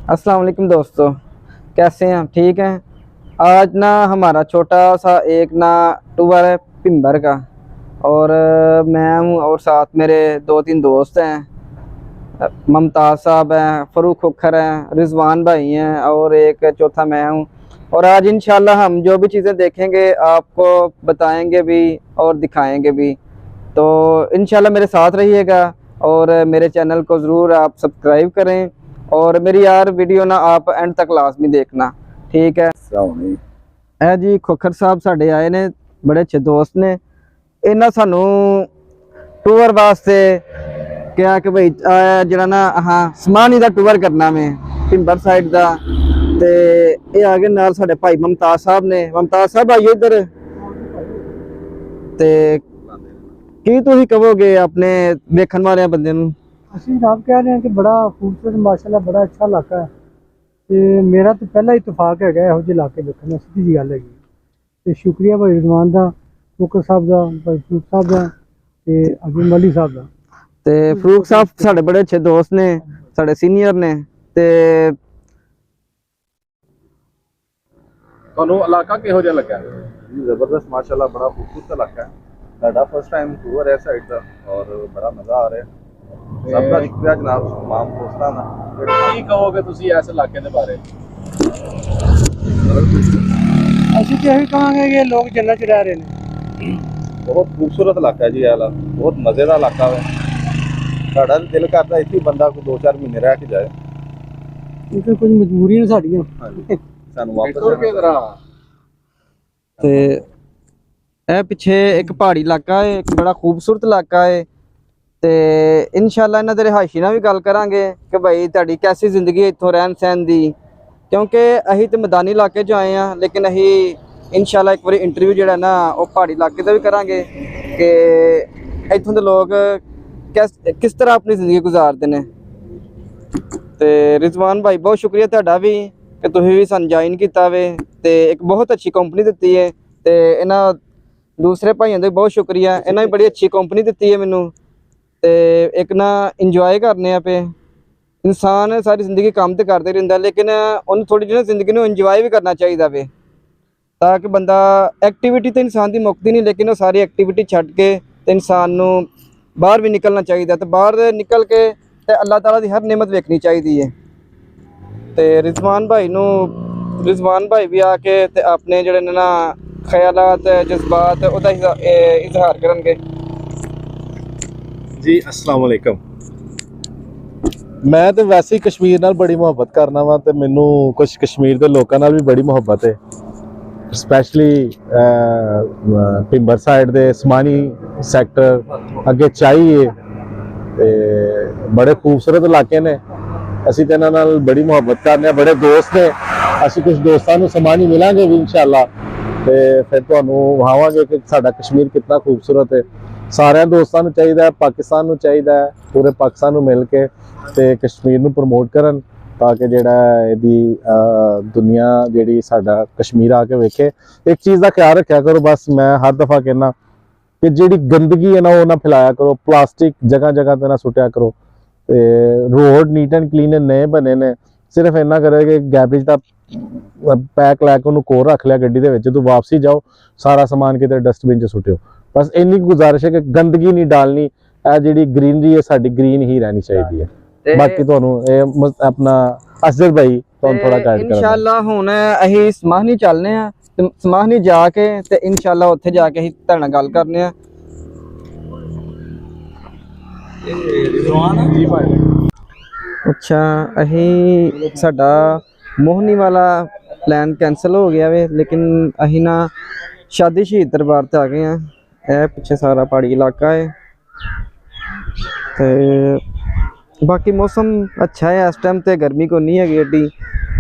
अस्सलाम वालेकुम दोस्तों, कैसे हैं आप? ठीक हैं। आज ना हमारा छोटा सा एक ना टूर है पिंबर का। और मैं हूँ और साथ मेरे 2-3 दोस्त हैं। मुमताज़ साहब हैं, फ़रूक खुखर हैं, रिजवान भाई हैं और एक चौथा मैं हूँ। और आज इंशाल्लाह हम जो भी चीज़ें देखेंगे आपको बताएंगे भी और दिखाएंगे भी। तो इंशाल्लाह मेरे साथ रहिएगा और मेरे चैनल को ज़रूर आप सब्सक्राइब करें और मेरी यार वीडियो ना आप एंड तक लाजमी देखना, ठीक है। है जी खोखर साहब साढ़े आए ने, बड़े अच्छे दोस्त ने। इन्होंने सानू टूर वास्ते क्या कि भाई जरा ना हाँ समानी का टूर करना मैं पिंबर साइड का। ते ये आ गए नाल साढ़े भाई मुमताज़ साहब ने। मुमताज़ साहब आइए इधर। ते की तुसीं कहोगे अपने देखने वाले बंदे नूं? ਅਸੀਂ ਜਨਾਬ कह रहे हैं कि बड़ा खूबसूरत माशाल्लाह बड़ा अच्छा इलाका है। ਤੇ ਮੇਰਾ ਤਾਂ ਪਹਿਲਾ ਇਤਫਾਕ ਹੈਗਾ ਇਹੋ ਜਿਹੇ ਇਲਾਕੇ ਵੇਖਣ ਦਾ, ਸਿੱਧੀ ਜੀ ਗੱਲ ਹੈਗੀ। ਤੇ ਸ਼ੁਕਰੀਆ ਭਾਈ ਰਿਜ਼ਵਾਨ ਦਾ, ਮੁਕਰ ਸਾਹਿਬ ਦਾ, ਭਾਈ ਫਰੂਕ ਸਾਹਿਬ ਦਾ ਤੇ ਅਬਦੁਲ ਮਲੀ ਸਾਹਿਬ ਦਾ। ਤੇ ਫਰੂਕ ਸਾਹਿਬ ਸਾਡੇ ਬੜੇ ਅੱਛੇ ਦੋਸਤ ਨੇ, ਸਾਡੇ ਸੀਨੀਅਰ ਨੇ। ਤੇ ਤੁਹਾਨੂੰ ਇਲਾਕਾ ਕਿਹੋ ਜਿਹਾ ਲੱਗਾ? ਜੀ ਜ਼ਬਰਦਸਤ ਮਾਸ਼ਾਅੱਲਾ, ਬੜਾ ਖੂਬਸੂਰਤ ਇਲਾਕਾ ਹੈ। ਸਾਡਾ ਫਸਟ ਟਾਈਮ ਟੂਰ ਹੈ ਸਾਈਡ ਦਾ ਔਰ ਬੜਾ ਮਜ਼ਾ ਆ ਰਿਹਾ। ਸਭ ਦਾ ਸ਼ੁਕਰੀਆ ਜਨਾਬ तमाम ਦੋਸਤਾਂ ਦਾ। ਕੀ ਕਹੋਗੇ ਤੁਸੀਂ ਇਸ ਇਲਾਕੇ ਦੇ ਬਾਰੇ? ਅਸੀਂ ਤਾਂ ਇਹੀ ਕਹਾਂਗੇ ਕਿ ਲੋਕ ਜੰਨਤ 'ਚ ਰਹਿ ਰਹੇ ਨੇ। ਬਹੁਤ ਖੂਬਸੂਰਤ ਇਲਾਕਾ ਜੀ ਇਹ ਵਾਲਾ, ਬਹੁਤ ਮਜ਼ੇ ਦਾ ਇਲਾਕਾ ਹੈ। ਸਾਡਾ ਦਿਲ ਕਰਦਾ ਇੱਥੇ ਬੰਦਾ ਕੋਈ 2-4 ਮਹੀਨੇ ਰਹਿ ਕੇ ਜਾਏ। ਕਿਉਂਕਿ ਕੁਝ ਮਜਬੂਰੀਆਂ ਨੇ ਸਾਡੀਆਂ। ਸਾਨੂੰ ਵਾਪਸ ਤੇ ਇਹ ਪਿੱਛੇ ਇੱਕ ਪਹਾੜੀ ਇਲਾਕਾ ਹੈ, ਇੱਕ ਬੜਾ ਖੂਬਸੂਰਤ ਇਲਾਕਾ ਹੈ। ਤੇ ਇਨਸ਼ਾਅੱਲਾ ਇਹਨਾਂ ਦੇ ਰਿਹਾਇਸ਼ੀ ਨਾਲ ਵੀ ਗੱਲ ਕਰਾਂਗੇ ਕਿ ਭਾਈ ਤੁਹਾਡੀ ਕੈਸੀ ਜ਼ਿੰਦਗੀ ਇੱਥੋਂ ਰਹਿਣ ਸਹਿਣ ਦੀ, ਕਿਉਂਕਿ ਅਸੀਂ ਤੇ ਮੈਦਾਨੀ ਇਲਾਕੇ 'ਚ ਆਏ ਹਾਂ, ਲੇਕਿਨ ਅਸੀਂ ਇਨਸ਼ਾਅੱਲਾ ਇੱਕ ਵਾਰੀ ਇੰਟਰਵਿਊ ਜਿਹੜਾ ਨਾ ਉਹ ਪਹਾੜੀ ਇਲਾਕੇ ਦਾ ਵੀ ਕਰਾਂਗੇ ਕਿ ਇੱਥੋਂ ਦੇ ਲੋਕ ਕਿਸ ਤਰ੍ਹਾਂ ਆਪਣੀ ਜ਼ਿੰਦਗੀ ਗੁਜ਼ਾਰਦੇ ਨੇ। ਤੇ ਰਿਜ਼ਵਾਨ ਭਾਈ ਬਹੁਤ ਸ਼ੁਕਰੀਆ ਤੁਹਾਡਾ ਵੀ ਕਿ ਤੁਸੀਂ ਵੀ ਸਾਨੂੰ ਜੁਆਇਨ ਕੀਤਾ ਵੇ ਤੇ ਇੱਕ ਬਹੁਤ ਅੱਛੀ ਕੰਪਨੀ ਦਿੱਤੀ ਹੈ। ਤੇ ਇਹਨਾਂ ਦੂਸਰੇ ਭਾਈਆਂ ਦਾ ਬਹੁਤ ਸ਼ੁਕਰੀਆ, ਇਹਨਾਂ ਵੀ ਬੜੀ ਅੱਛੀ ਕੰਪਨੀ ਦਿੱਤੀ ਹੈ ਮੈਨੂੰ। ਤੇ ਇੱਕ ਨਾ ਇੰਜੋਏ ਕਰਨੇ ਆ ਪਏ। ਇਨਸਾਨ ਸਾਰੀ ਜ਼ਿੰਦਗੀ ਕੰਮ ਤੇ ਕਰਦੇ ਰਹਿੰਦਾ, ਲੇਕਿਨ ਉਹਨੂੰ ਥੋੜੀ ਜਿਹੀ ਜ਼ਿੰਦਗੀ ਨੂੰ ਇੰਜੋਏ ਵੀ ਕਰਨਾ ਚਾਹੀਦਾ ਵੇ, ਤਾਂ ਕਿ ਬੰਦਾ ਐਕਟੀਵਿਟੀ ਤੇ ਇਨਸਾਨ ਦੀ ਮੁੱਕਦੀ ਨਹੀਂ, ਲੇਕਿਨ ਉਹ ਸਾਰੀ ਐਕਟੀਵਿਟੀ ਛੱਡ ਕੇ ਤੇ ਇਨਸਾਨ ਨੂੰ ਬਾਹਰ ਵੀ ਨਿਕਲਣਾ ਚਾਹੀਦਾ ਤੇ ਬਾਹਰ ਨਿਕਲ ਕੇ ਤੇ ਅੱਲਾਹ ਤਾਲਾ ਦੀ ਹਰ ਨਿਮਤ ਵੇਖਣੀ ਚਾਹੀਦੀ ਹੈ। ਤੇ ਰਿਜ਼ਵਾਨ ਭਾਈ ਵੀ ਆ ਕੇ ਤੇ ਆਪਣੇ ਜਿਹੜੇ ਨੇ ਨਾ ਖਿਆਲਾਤ ਜਜ਼ਬਾਤ ਉਹਦਾ ਇਜ਼ਹਾਰ ਕਰਨਗੇ। ਜੀ अस्सलाम वालेकुम। मैं तो वैसे ही कश्मीर नाल बड़ी मुहब्बत करना वा ते मैनू कुछ कश्मीर के लोगों नाल भी बड़ी मुहब्बत है, स्पैशली पिंबर साइड दे समानी सैक्टर अगे चाई है ते बड़े खूबसूरत इलाके ने। असी ते इन्हां नाल बड़ी मुहब्बत करने, बड़े दोस्त ने। असी कुछ दोस्तां नूं समानी मिलांगे भी इंशाअल्लाह ते फिर तुहानूं वहावांगे कि साडा कश्मीर कितना खूबसूरत है। ਸਾਰਿਆਂ ਦੋਸਤਾਂ ਨੂੰ ਚਾਹੀਦਾ, ਪਾਕਿਸਤਾਨ ਨੂੰ ਚਾਹੀਦਾ ਪੂਰੇ ਪਾਕਿਸਤਾਨ ਨੂੰ ਮਿਲ ਕੇ ਤੇ ਕਸ਼ਮੀਰ ਨੂੰ ਪ੍ਰਮੋਟ ਕਰਨ, ਤਾਂ ਕਿ ਜਿਹੜਾ ਇਹਦੀ ਦੁਨੀਆ ਜਿਹੜੀ ਸਾਡਾ ਕਸ਼ਮੀਰ ਆ ਕੇ ਵੇਖੇ। ਇੱਕ ਚੀਜ਼ ਦਾ ਖਿਆਲ ਰੱਖਿਆ ਕਰੋ, ਬਸ ਮੈਂ ਹਰ ਦਫਾ ਕਹਿਣਾ ਕਿ ਜਿਹੜੀ ਗੰਦਗੀ ਹੈ ਨਾ ਉਹ ਨਾ ਫੈਲਾਇਆ ਕਰੋ, ਪਲਾਸਟਿਕ ਜਗ੍ਹਾ ਜਗ੍ਹਾ ਤੇ ਨਾ ਸੁੱਟਿਆ ਕਰੋ। ਤੇ ਰੋਡ ਨੀਟ ਐਂਡ ਕਲੀਨ ਨਏ ਬਣੇ ਨੇ, ਸਿਰਫ ਇੰਨਾ ਕਰੇ ਕਿ ਗੈਬੇਜ ਦਾ ਪੈਕ ਲੈ ਕੇ ਉਹਨੂੰ ਕੋਲ ਰੱਖ ਲਿਆ ਗੱਡੀ ਦੇ ਵਿੱਚ, ਜਦੋਂ ਵਾਪਸੀ ਜਾਓ ਸਾਰਾ ਸਮਾਨ ਕਿਤੇ ਡਸਟਬਿਨ 'ਚ ਸੁੱਟਿਓ। बस इन्नी गुजारिश है कि गंदगी नहीं डालनी, जी ग्रीनरी है साड़ी ग्रीन ही रहनी चाहिए है। बाकी तो अपना असद भाई थोड़ा गाइड करें। इंशाअल्लाह हुण अहीं समाहनी चलने आ ते समाहनी जाके ते इंशाअल्लाह उत्थे जाके अहीं तुहाडे नाल गल करने आ। अच्छा अहीं साडा मोहनी वाला प्लान कैंसल हो गया वे, लेकिन अहीं ना शादी शहीद दरबार ते आ गए हैं। ਇਹ ਪਿੱਛੇ ਸਾਰਾ ਪਹਾੜੀ ਇਲਾਕਾ ਹੈ ਤੇ ਬਾਕੀ ਮੌਸਮ ਅੱਛਾ ਹੈ। ਇਸ ਟਾਈਮ ਤੇ ਗਰਮੀ ਕੋਈ ਨਹੀਂ ਹੈਗੀ ਏਡੀ,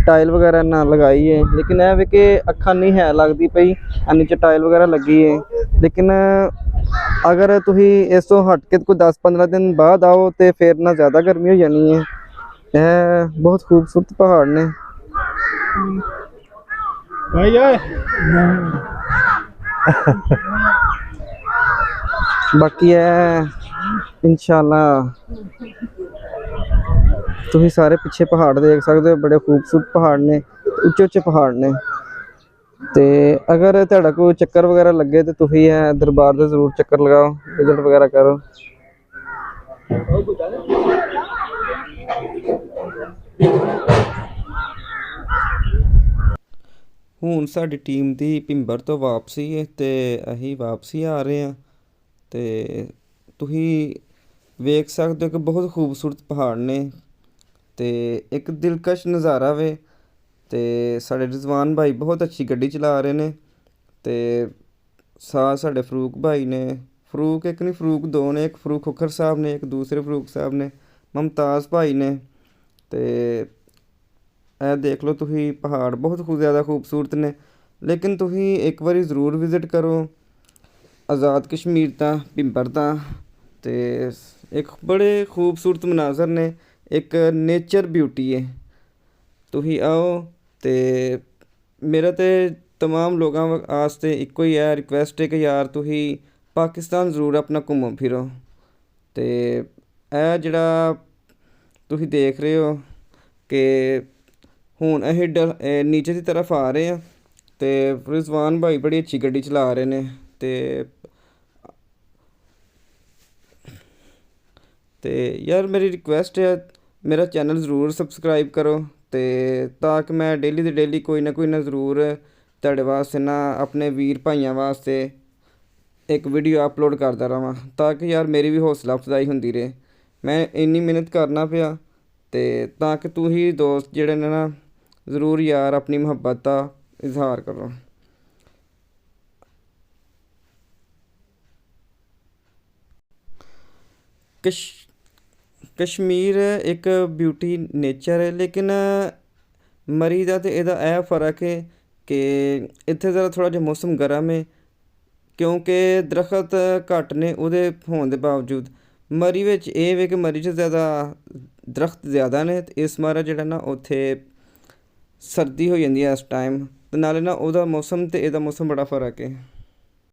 ਟਾਇਲ ਵਗੈਰਾ ਨਾ ਲਗਾਈ ਹੈ, ਲੇਕਿਨ ਇਹ ਵੀ ਕਿ ਅੱਖਾਂ ਨਹੀਂ ਹੈ ਲੱਗਦੀ ਪਈ ਨੀਚੇ ਟਾਇਲ ਵਗੈਰਾ ਲੱਗੀ ਹੈ। ਲੇਕਿਨ ਅਗਰ ਤੁਸੀਂ ਇਸ ਤੋਂ ਹਟ ਕੇ ਕੋਈ 10-15 ਦਿਨ ਬਾਅਦ ਆਓ ਤੇ ਫਿਰ ਨਾ ਜ਼ਿਆਦਾ ਗਰਮੀ ਹੋ ਜਾਣੀ ਹੈ। ਇਹ ਬਹੁਤ ਖੂਬਸੂਰਤ ਪਹਾੜ ਨੇ। बाकी है इंशाल्लाह ਤੁਸੀਂ ਸਾਰੇ ਪਿੱਛੇ ਪਹਾੜ ਦੇਖ ਸਕਦੇ ਹੋ, ਬੜੇ ਖੂਬਸੂਰਤ ਪਹਾੜ ਨੇ, ਉੱਚੇ ਉੱਚੇ ਪਹਾੜ ਨੇ। ਤੇ ਅਗਰ ਤੁਹਾਡਾ ਕੋਈ ਚੱਕਰ ਵਗੈਰਾ ਲੱਗੇ ਤੇ ਤੁਸੀਂ ਇਹ ਦਰਬਾਰ ਦੇ ਜ਼ਰੂਰ ਚੱਕਰ ਲਗਾਓ, ਵਿਜ਼ਿਟ ਵਗੈਰਾ ਕਰੋ। ਹੁਣ ਸਾਡੀ ਟੀਮ ਦੀ ਭਿੰਬਰ ਤੋਂ ਵਾਪਸੀ ਹੈ ਤੇ ਅਸੀਂ ਵਾਪਸੀ ਆ ਰਹੇ ਹਾਂ। ਤੇ ਤੁਸੀਂ ਵੇਖ ਸਕਦੇ ਹੋ ਕਿ ਬਹੁਤ ਖੂਬਸੂਰਤ ਪਹਾੜ ਨੇ ਤੇ ਇੱਕ ਦਿਲਕਸ਼ ਨਜ਼ਾਰਾ ਵੇ। ਤੇ ਸਾਡੇ ਰਿਜ਼ਵਾਨ ਭਾਈ ਬਹੁਤ ਅੱਛੀ ਗੱਡੀ ਚਲਾ ਰਹੇ ਨੇ ਤੇ ਸਾਡੇ ਫਰੂਕ ਭਾਈ ਨੇ, ਫਰੂਕ ਇੱਕ ਨਹੀਂ ਫਰੂਕ ਦੋ ਨੇ, ਇੱਕ ਫਰੂਕ ਖੁਖਰ ਸਾਹਿਬ ਨੇ, ਇੱਕ ਦੂਸਰੇ ਫਰੂਕ ਸਾਹਿਬ ਨੇ, ਮੁਮਤਾਜ਼ ਭਾਈ ਨੇ। ਤੇ ਇਹ ਦੇਖ ਲਓ ਤੁਸੀਂ, ਪਹਾੜ ਬਹੁਤ ਜ਼ਿਆਦਾ ਖੂਬਸੂਰਤ ਨੇ, ਲੇਕਿਨ ਤੁਸੀਂ ਇੱਕ ਵਾਰੀ ਜ਼ਰੂਰ ਵਿਜ਼ਿਟ ਕਰੋ ਆਜ਼ਾਦ ਕਸ਼ਮੀਰ ਤਾਂ ਭਿੰਬਰ ਤਾਂ। ਤੇ ਇੱਕ ਬੜੇ ਖੂਬਸੂਰਤ ਮਨਾਜ਼ਰ ਨੇ, ਇੱਕ ਨੇਚਰ ਬਿਊਟੀ ਹੈ। ਤੁਸੀਂ ਆਓ। ਤੇ ਮੇਰਾ ਤੇ तमाम ਲੋਕਾਂ ਵਾਸਤੇ ਇੱਕੋ ਹੀ ਹੈ ਰਿਕੁਐਸਟ ਹੈ ਕਿ ਯਾਰ ਤੁਸੀਂ ਪਾਕਿਸਤਾਨ ਜ਼ਰੂਰ ਆਪਣਾ ਘੁੰਮੋ ਫਿਰੋ। ਤੇ ਇਹ ਜਿਹੜਾ ਤੁਸੀਂ ਦੇਖ ਰਹੇ ਹੋ ਕਿ ਹੁਣ ਅਸੀਂ ਨੀਚੇ ਦੀ ਤਰਫ ਆ ਰਹੇ ਹਾਂ ਤੇ ਰਿਜ਼ਵਾਨ ਭਾਈ ਬੜੀ ਅੱਛੀ ਗੱਡੀ ਚਲਾ ਰਹੇ ਨੇ। ਤੇ ਯਾਰ ਮੇਰੀ ਰਿਕੁਐਸਟ ਹੈ, ਮੇਰਾ ਚੈਨਲ ਜ਼ਰੂਰ ਸਬਸਕ੍ਰਾਈਬ ਕਰੋ ਤੇ ਤਾਂ ਕਿ ਮੈਂ ਡੇਲੀ ਦੀ ਡੇਲੀ ਕੋਈ ਨਾ ਜ਼ਰੂਰ ਤੁਹਾਡੇ ਵਾਸਤੇ ਨਾ ਆਪਣੇ ਵੀਰ ਭਾਈਆਂ ਵਾਸਤੇ ਇੱਕ ਵੀਡੀਓ ਅਪਲੋਡ ਕਰਦਾ ਰਹਾਂ, ਤਾਂ ਕਿ ਯਾਰ ਮੇਰੀ ਵੀ ਹੌਸਲਾ ਅਫਜ਼ਾਈ ਹੁੰਦੀ ਰਹੇ। ਮੈਂ ਇੰਨੀ ਮਿਹਨਤ ਕਰਨਾ ਪਿਆ ਤੇ ਤਾਂ ਕਿ ਤੁਸੀਂ ਦੋਸਤ ਜਿਹੜੇ ਨੇ ਨਾ ਜ਼ਰੂਰ ਯਾਰ ਆਪਣੀ ਮੁਹੱਬਤ ਦਾ ਇਜ਼ਹਾਰ ਕਰੋ। ਕਸ਼ਮੀਰ ਇੱਕ ਬਿਊਟੀ ਨੇਚਰ ਹੈ, ਲੇਕਿਨ ਮਰੀ ਦਾ ਤੇ ਇਹਦਾ ਇਹ ਫਰਕ ਹੈ ਕਿ ਇੱਥੇ ਜ਼ਰਾ ਥੋੜ੍ਹਾ ਜਿਹਾ ਮੌਸਮ ਗਰਮ ਹੈ ਕਿਉਂਕਿ ਦਰਖਤ ਘੱਟ ਨੇ ਉਹਦੇ ਹੋਣ ਦੇ ਬਾਵਜੂਦ। ਮਰੀ ਵਿੱਚ ਇਹ ਵੇ ਕਿ ਮਰੀ 'ਚ ਜ਼ਿਆਦਾ ਦਰਖਤ ਜ਼ਿਆਦਾ ਨੇ ਤੇ ਇਸ ਮਾਰਾ ਜਿਹੜਾ ਨਾ ਉੱਥੇ ਸਰਦੀ ਹੋ ਜਾਂਦੀ ਹੈ ਇਸ ਟਾਈਮ, ਤੇ ਨਾਲੇ ਨਾ ਉਹਦਾ ਮੌਸਮ ਤੇ ਇਹਦਾ ਮੌਸਮ ਬੜਾ ਫਰਕ ਹੈ।